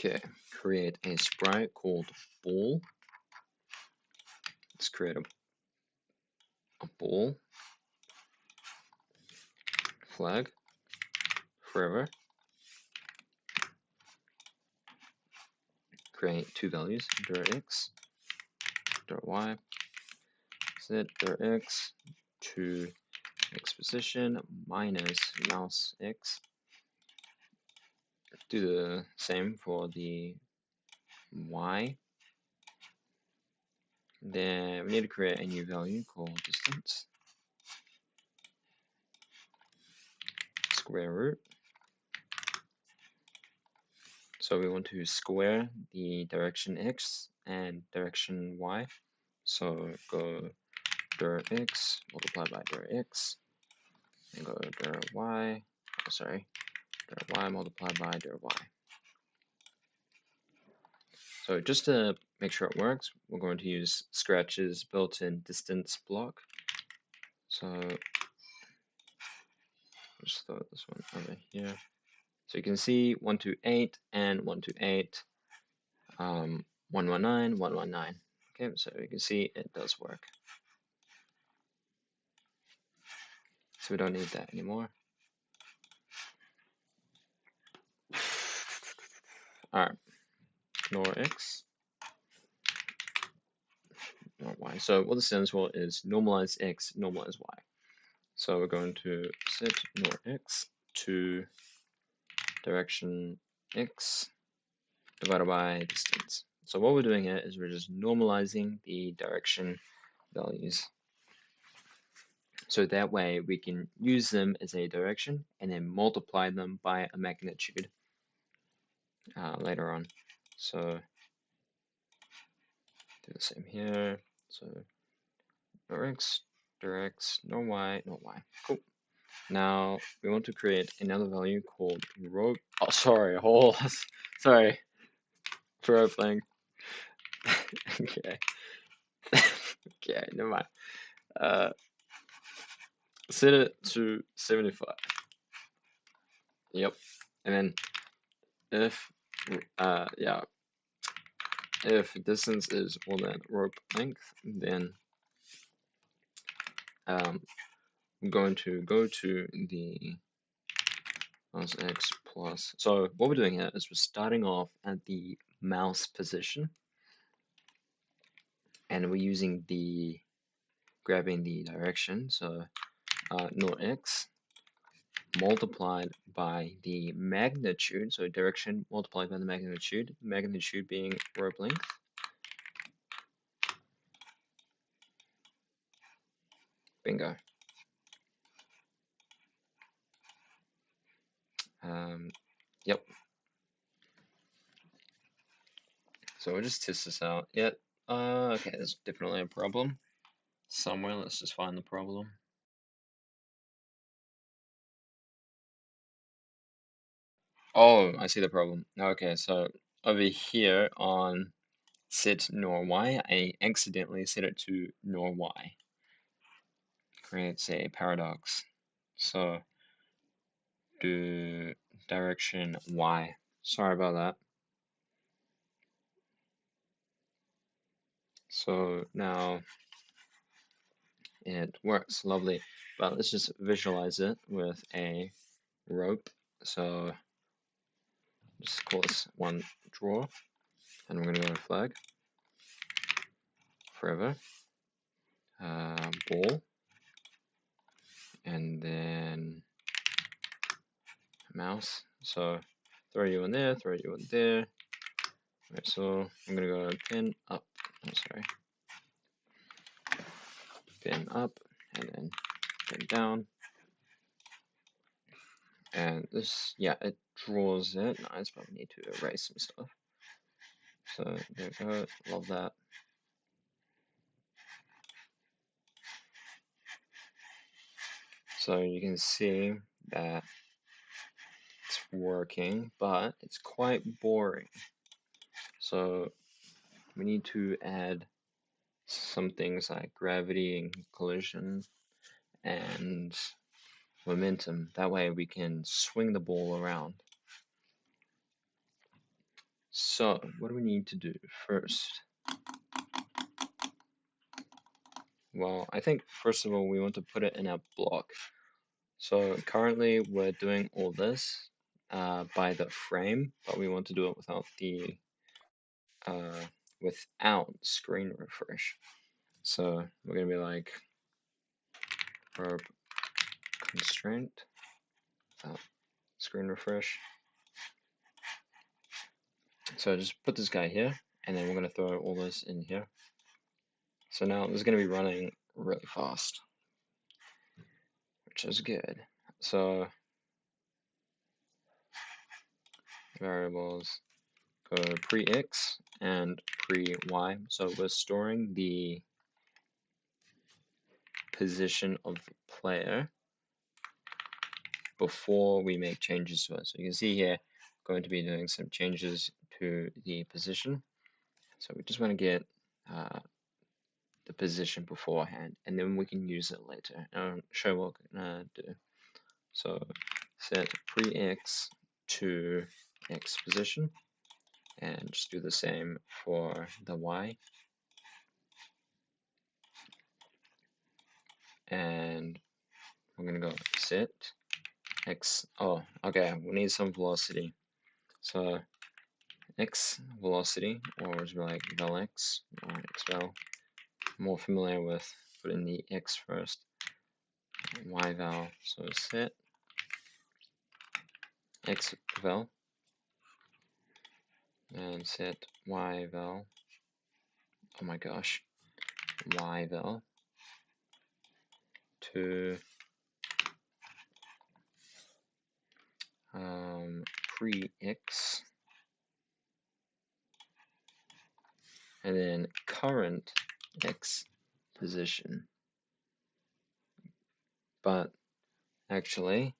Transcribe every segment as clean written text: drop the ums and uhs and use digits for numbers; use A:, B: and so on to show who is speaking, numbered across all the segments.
A: Okay, create a sprite called ball. Let's create a ball flag forever. Create two values, $x, $y, set $x to x position minus mouse x. Do the same for the y. Then we need to create a new value called distance. Square root. So we want to square the direction x and direction y. So go $x multiplied by $x, and go $y, $y multiplied by $y. So just to make sure it works, we're going to use Scratch's built-in distance block. So just throw this one over here. So you can see 128 and 128, 119, 119. Okay, so you can see it does work. So we don't need that anymore. Alright, ignore x, ignore y. So what this stands for is normalize x, normalize y. So we're going to set ignore x to direction x divided by distance. So what we're doing here is we're just normalizing the direction values. So that way we can use them as a direction and then multiply them by a magnitude later on. So do the same here. So no x, no y, no y. Cool. Now we want to create another value called rope. Oh, sorry, sorry, for opening. Okay. Okay, never mind. Set it to 75. Yep. And then if if distance is more than rope length, then I'm going to go to the mouse x plus. So what we're doing here is we're starting off at the mouse position, and we're using grabbing the direction. So naught x multiplied by the magnitude, so direction multiplied by the magnitude being rope length. Bingo. Yep. So we'll just test this out. Yep. Okay, there's definitely a problem somewhere. Let's just find the problem. Oh, I see the problem. Okay, so over here on set nor y, I accidentally set it to nor y. Creates a paradox. So do direction y. Sorry about that. So now it works, lovely. But let's just visualize it with a rope. So just call this one draw, and we're gonna go to flag forever, ball, and then mouse. So throw you in there, throw you in there. Alright, so I'm gonna go pin up. Oh, sorry. Pin up, and then pin down. And this, yeah, it draws it. Nice, but we need to erase some stuff. So there we go. Love that. So you can see that it's working, but it's quite boring. So we need to add some things like gravity and collision and momentum. That way we can swing the ball around. So what do we need to do first? Well, I think first of all, we want to put it in our block. So currently we're doing all this by the frame, but we want to do it without the without screen refresh. So we're gonna be like verb constraint without screen refresh. So just put this guy here, and then we're gonna throw all this in here. So now this is gonna be running really fast, which is good. So variables go pre-x and pre-y. So we're storing the position of the player before we make changes to it. So you can see here, going to be doing some changes to the position. So we just want to get the position beforehand, and then we can use it later. I'll show what we're gonna do. So set pre-x to x position, and just do the same for the y. And we're gonna go set x. Oh, okay. We need some velocity. So x velocity, or just be like vel x or x vel. More familiar with putting the x first. Y val. So set x vel and set y val. Oh my gosh, y val to pre-x, and then current x position. But actually,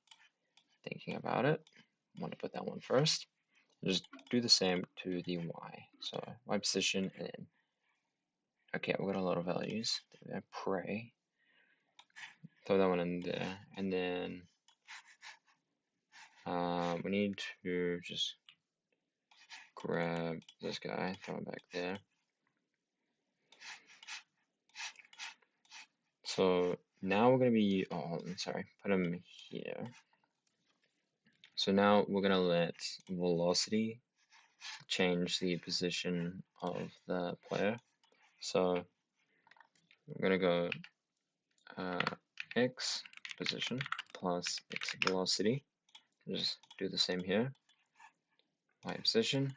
A: thinking about it, I want to put that one first. Just do the same to the y. So y position, and then okay, we've got a lot of values. Pray. Throw that one in there, and then we need to just grab this guy, throw him back there. So now we're gonna be, oh, sorry, put him here. So now we're gonna let velocity change the position of the player. So we're gonna go x position plus x velocity. Just do the same here. Y position,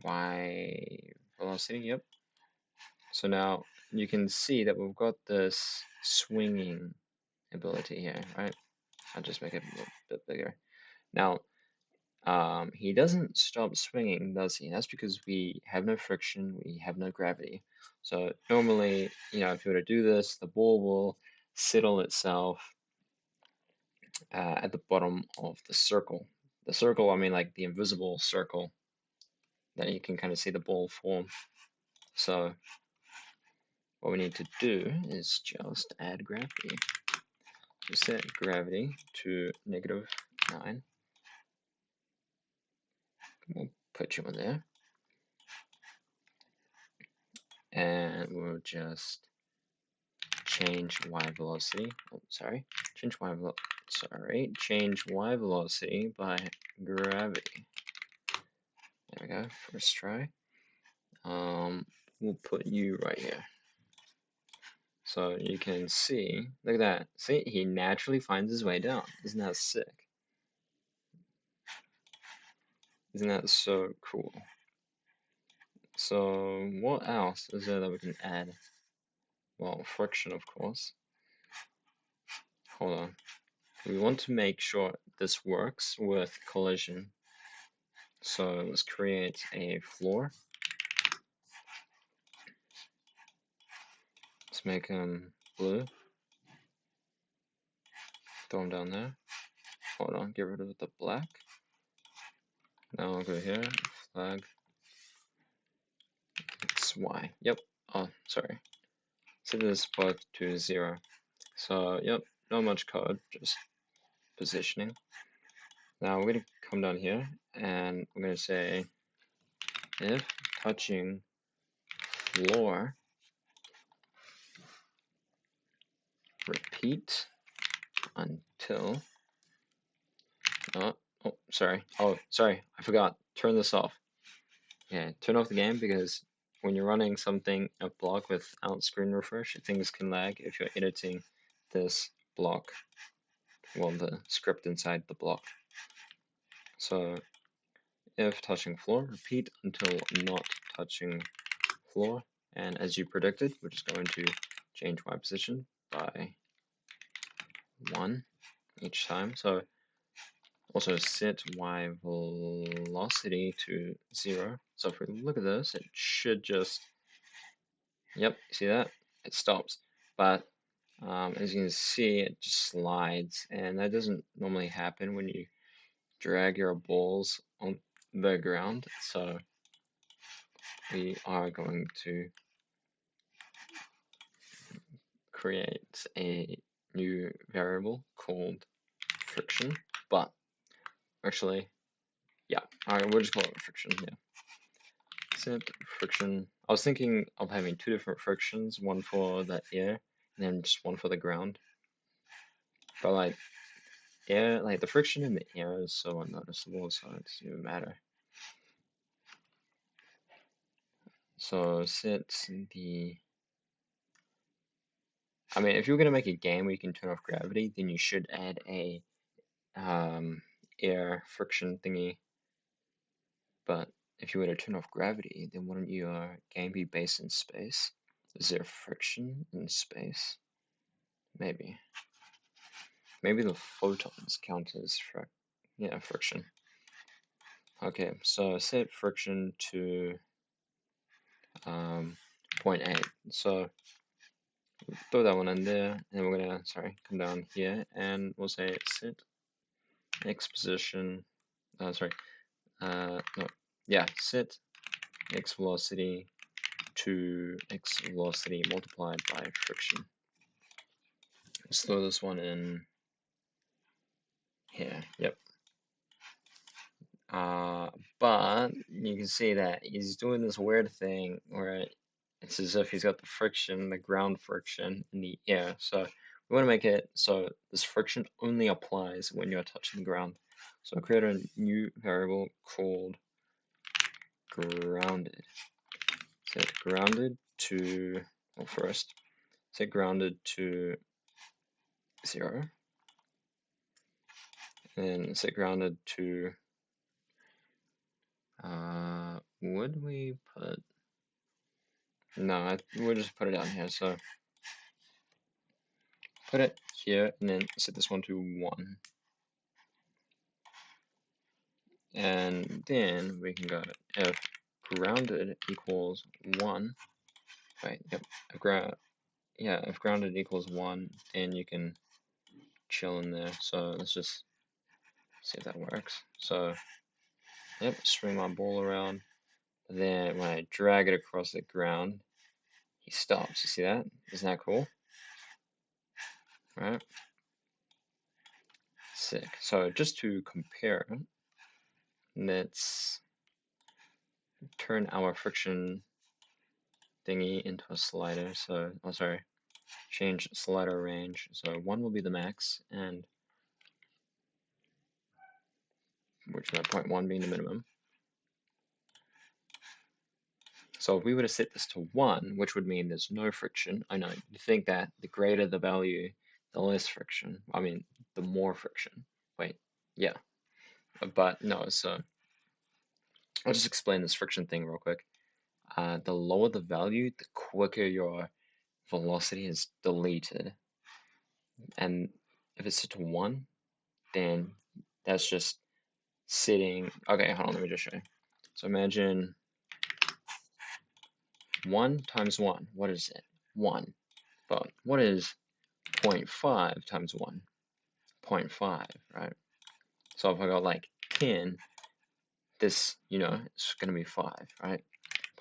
A: y velocity, yep. So now you can see that we've got this swinging ability here, right? I'll just make it a little bit bigger. Now, he doesn't stop swinging, does he? That's because we have no friction, we have no gravity. So normally, if you were to do this, the ball will settle itself at the bottom of the circle. The circle, I mean like the invisible circle that you can kind of see the ball form. So what we need to do is just add gravity. So set gravity to -9. We'll put you in there. And we'll just change y velocity. Oh, sorry. Change y velocity by gravity. There we go. First try. We'll put you right here. So you can see, look at that. See, he naturally finds his way down. Isn't that sick? Isn't that so cool? So what else is there that we can add? Well, friction, of course. Hold on. We want to make sure this works with collision. So let's create a floor. Let's make him blue. Throw him down there. Hold on, get rid of the black. Now I'll go here, flag XY. Yep. Oh, sorry. Set this both to 0. So, yep, not much code, just positioning. Now we're going to come down here and we're going to say if touching floor, repeat until, oh, sorry, I forgot, turn this off. Yeah, turn off the game because when you're running something, a block without screen refresh, things can lag if you're editing this block, well, the script inside the block. So if touching floor, repeat until not touching floor. And as you predicted, we're just going to change Y position by 1 each time. So also set Y velocity to 0. So if we look at this, it should just, yep, see that? It stops. But as you can see, it just slides, and that doesn't normally happen when you drag your balls on the ground. So we are going to create a new variable called friction, but actually, yeah, alright, we'll just call it friction here. Set friction. I was thinking of having two different frictions, one for the air and then just one for the ground. But like air, like the friction in the air is so unnoticeable, so it doesn't even matter. So set the, I mean, if you're gonna make a game where you can turn off gravity, then you should add a air friction thingy. But if you were to turn off gravity, then wouldn't your game be based in space? Is there friction in space? Maybe. Maybe the photons count as friction. Okay, so set friction to 0.8. So throw that one in there, and we're gonna come down here, and we'll say set x position. Set x velocity to x velocity multiplied by friction. Let's throw this one in here. Yep. But you can see that he's doing this weird thing where it's as if he's got the friction, the ground friction in the air. So we want to make it so this friction only applies when you're touching the ground. So create a new variable called grounded. Set grounded to, well, first, set grounded to 0. And then set grounded to, would we put, no, we'll just put it down here. So put it here and then set this one to 1. And then we can go if grounded equals 1. Right, yep. If grounded equals 1, then you can chill in there. So let's just see if that works. So yep, swing my ball around. Then when I drag it across the ground, he stops. You see that? Isn't that cool? Right? Sick. So just to compare, let's turn our friction thingy into a slider. So, change slider range. So 1 will be the max, and which 0.1 being the minimum. So if we were to set this to 1, which would mean there's no friction. I know, you think that the greater the value, the less friction. I mean, the more friction. Wait, yeah. But no, so I'll just explain this friction thing real quick. The lower the value, the quicker your velocity is deleted. And if it's set to 1, then that's just sitting. Okay, hold on, let me just show you. So imagine 1 times 1. What is it? 1. But what is 0.5 times 1? 0.5, right? So if I go like 10, this, it's going to be 5, right?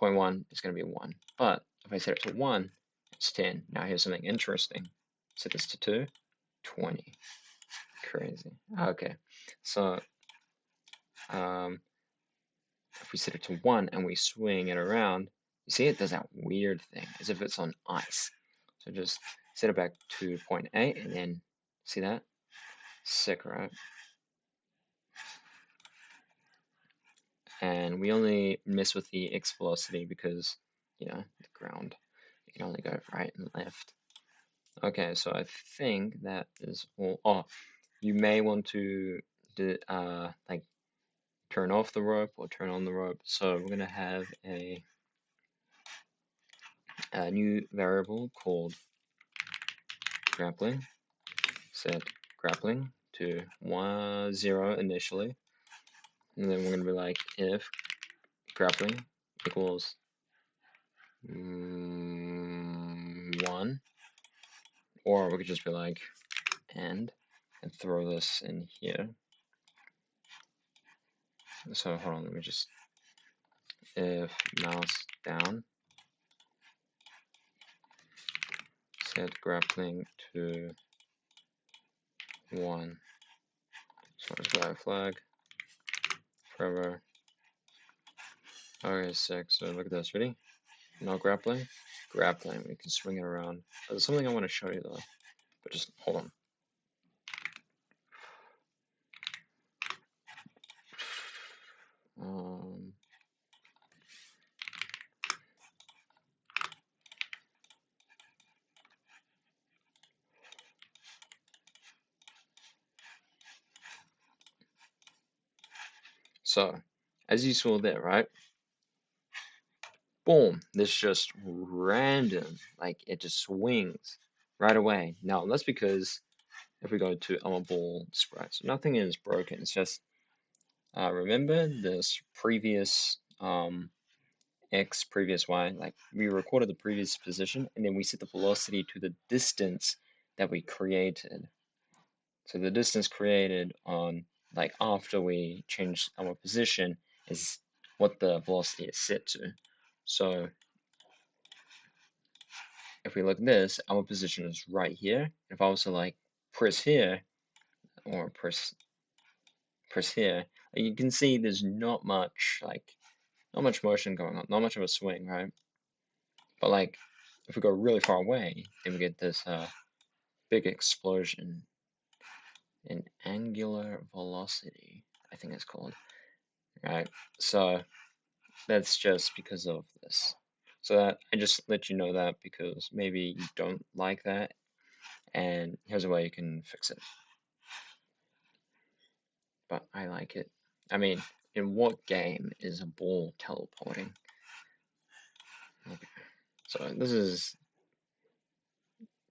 A: 0.1 is going to be 1. But if I set it to 1, it's 10. Now here's something interesting. Set this to 2, 20. Crazy. Okay, so if we set it to 1 and we swing it around, you see it does that weird thing as if it's on ice. So just set it back to point A and then see that? Sick, right? And we only mess with the x velocity because, you know, the ground. You can only go right and left. Okay, so I think that is all. Oh, you may want to do, like turn off the rope or turn on the rope. So we're gonna have a new variable called grappling. Set grappling to 0 initially, and then we're gonna be like if grappling equals 1, or we could just be like and throw this in here. So hold on, let me just, if mouse down, set grappling to 1. So just grab flag forever. Okay, sick. So look at this. Ready? No grappling. Grappling. We can swing it around. There's something I want to show you though, but just hold on. So, as you saw there, right? Boom, this just random, like it just swings right away. Now, that's because if we go to our ball sprite, so nothing is broken. It's just, remember this previous x, previous y, like we recorded the previous position and then we set the velocity to the distance that we created. So the distance created on, like after we change our position is what the velocity is set to. So if we look at this, our position is right here. If I was to like press here or press here, you can see there's not much motion going on, not much of a swing, right? But like if we go really far away, then we get this big explosion in angular velocity, I think it's called, right? So that's just because of this. So that I just let you know that because maybe you don't like that, and here's a way you can fix it. But I like it. I mean, in what game is a ball teleporting? Okay. So this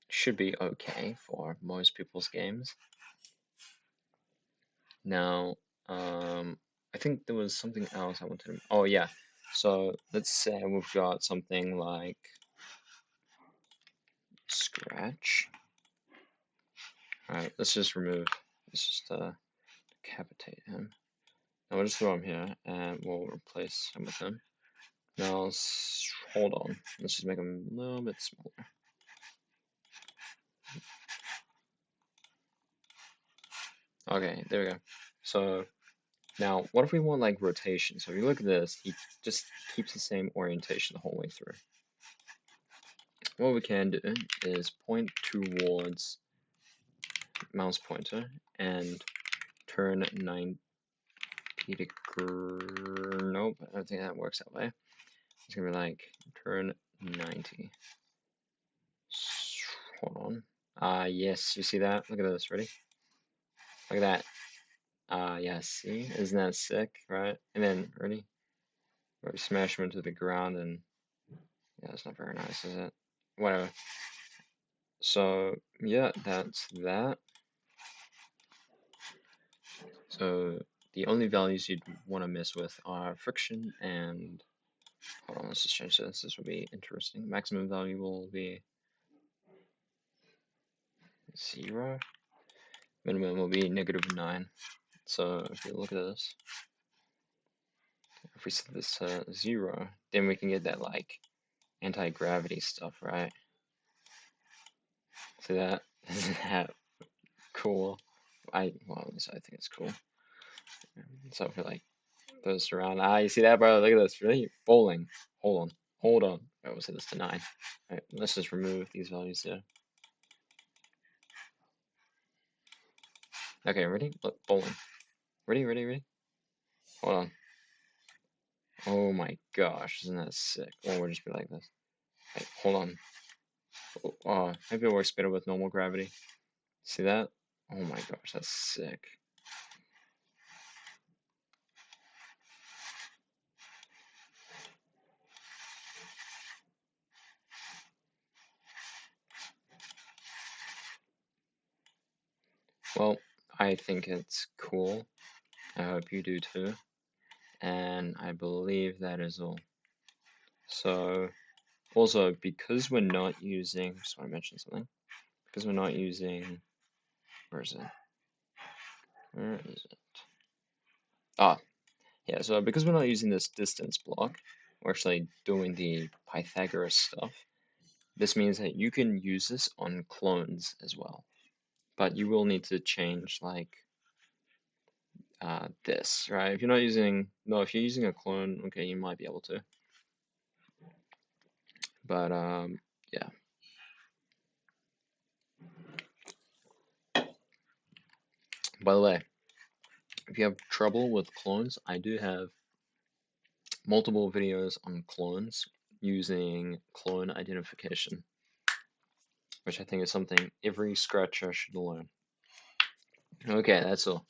A: should be okay for most people's games. Now, I think there was something else I wanted to. Oh yeah. So let's say we've got something like scratch. All right. Let's just remove. Let's just decapitate him. Now we'll just throw him here, and we'll replace him with him. Now hold on. Let's just make him a little bit smaller. Okay, there we go. So now, what if we want like rotation? So if you look at this, he just keeps the same orientation the whole way through. What we can do is point towards mouse pointer and turn 90 degree. Nope, I don't think that works that way. It's gonna be like turn 90. Hold on. Yes, you see that? Look at this. Ready? Look at that. Yes, see? Isn't that sick, right? And then, ready? We smash him into the ground and yeah, it's not very nice, is it? Whatever. So, yeah, that's that. So, the only values you'd want to mess with are friction and... Hold on, let's just change this. This will be interesting. Maximum value will be 0. Minimum will be -9. So, if you look at this, if we set this to 0, then we can get that, like, anti-gravity stuff, right? See that? Isn't that cool? Well, at least I think it's cool. So if we like those around, you see that, bro? Look at this, really bowling. Hold on. I will set this to 9. All right, let's just remove these values there. Okay, ready? Look, bowling. Ready? Hold on. Oh my gosh, isn't that sick? Or we'll just be like this. Hey, hold on. Maybe it works better with normal gravity. See that? Oh my gosh, that's sick. Well, I think it's cool. I hope you do too. And I believe that is all. So, also, because we're not using, just want to mention something. Because we're not using, where is it? Where is it? Ah, yeah, so because we're not using this distance block, we're actually doing the Pythagoras stuff. This means that you can use this on clones as well. But you will need to change like this, right? If you're not using, no, if you're using a clone, okay, you might be able to. But yeah. By the way, if you have trouble with clones, I do have multiple videos on clones using clone identification, which I think is something every scratcher should learn. Okay, that's all.